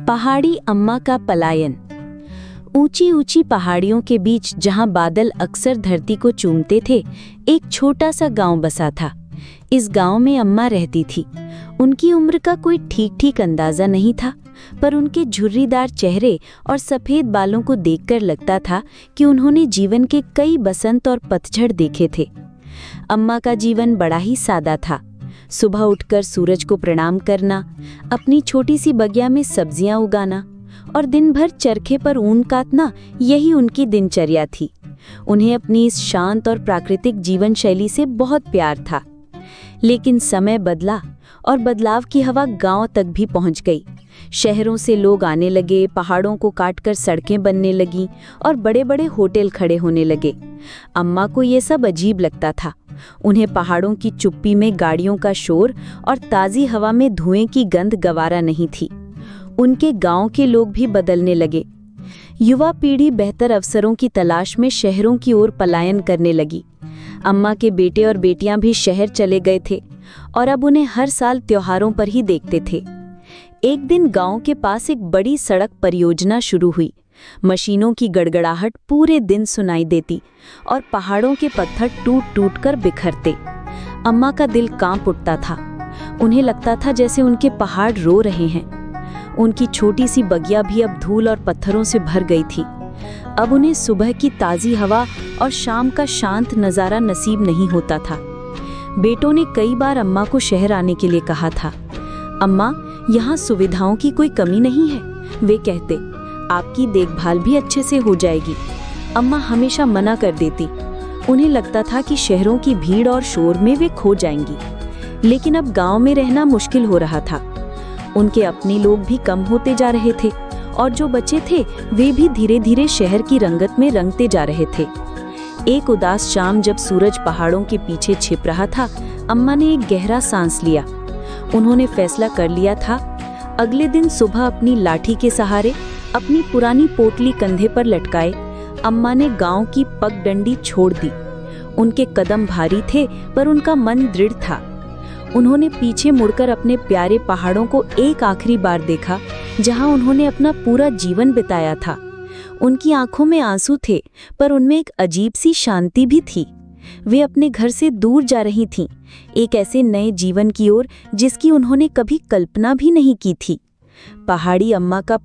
पहाड़ी अम्मा का पलायन। ऊंची ऊंची पहाड़ियों के बीच जहां बादल अक्सर धरती को चूमते थे, एक छोटा सा गांव बसा था। इस गांव में अम्मा रहती थी। उनकी उम्र का कोई ठीक ठीक अंदाजा नहीं था, पर उनके झुर्रीदार चेहरे और सफ़ेद बालों को देखकर लगता था कि उन्होंने जीवन के कई बसंत और पतझड़ देखे थे। अम्मा का जीवन बड़ा ही सादा था। सुबह उठकर सूरज को प्रणाम करना, अपनी छोटी सी बगिया में सब्जियां उगाना और दिन भर चरखे पर ऊन काटना, यही उनकी दिनचर्या थी। उन्हें अपनी इस शांत और प्राकृतिक जीवन शैली से बहुत प्यार था। लेकिन समय बदला और बदलाव की हवा गांव तक भी पहुंच गई। शहरों से लोग आने लगे, पहाड़ों को काटकर सड़कें बनने लगीं और बड़े बड़े होटल खड़े होने लगे। अम्मा को ये सब अजीब लगता था। उन्हें पहाड़ों की चुप्पी में गाड़ियों का शोर और ताज़ी हवा में धुएं की गंध गवारा नहीं थी। उनके गांव के लोग भी बदलने लगे। युवा पीढ़ी बेहतर अवसरों की तलाश में शहरों की ओर पलायन करने लगी। अम्मा के बेटे और बेटियां भी शहर चले गए थे और अब उन्हें हर साल त्योहारों पर ही देखते थे। एक दिन गांव के पास एक बड़ी सड़क परियोजना शुरू हुई। मशीनों की गड़गड़ाहट पूरे दिन सुनाई देती और पहाड़ों के पत्थर टूट टूट कर बिखरते। अम्मा का दिल कांप उठता था। उन्हें लगता था जैसे उनके पहाड़ रो रहे हैं। उनकी छोटी सी बगिया भी अब धूल और पत्थरों से भर गई थी। अब उन्हें सुबह की ताज़ी हवा और शाम का शांत नज़ारा नसीब नहीं होता था। बेटों ने कई बार अम्मा को शहर आने के लिए कहा था। अम्मा, यहाँ सुविधाओं की कोई कमी नहीं है, वे कहते। आपकी देखभाल भी अच्छे से हो जाएगी। अम्मा हमेशा मना कर देती। उन्हें लगता था कि शहरों की भीड़ और शोर में वे खो जाएंगी। लेकिन अब गांव में रहना मुश्किल हो रहा था। उनके अपने लोग भी कम होते जा रहे थे और जो बचे थे वे भी धीरे धीरे शहर की रंगत में रंगते जा रहे थे। एक उदास शाम जब सूरज पहाड़ों के पीछे छिप रहा था, अम्मा ने एक गहरा सांस लिया। उन्होंने फैसला कर लिया था, अगले दिन सुबह अपनी लाठी के सहारे, अपनी पुरानी पोटली कंधे पर लटकाए, अम्मा ने गांव की पगडंडी छोड़ दी। उनके कदम भारी थे पर उनका मन दृढ़ था। उन्होंने पीछे मुड़कर अपने प्यारे पहाड़ों को एक आखिरी बार देखा, जहां उन्होंने अपना पूरा जीवन बिताया था। उनकी आंखों में आंसू थे, पर उनमें एक अजीब सी शांति भी थी। वे अपने घर से दूर जा रही थीं, एक ऐसे नए जीवन की ओर जिसकी उन्होंने कभी कल्पना भी नहीं की थी। पहाड़ी अम्मा का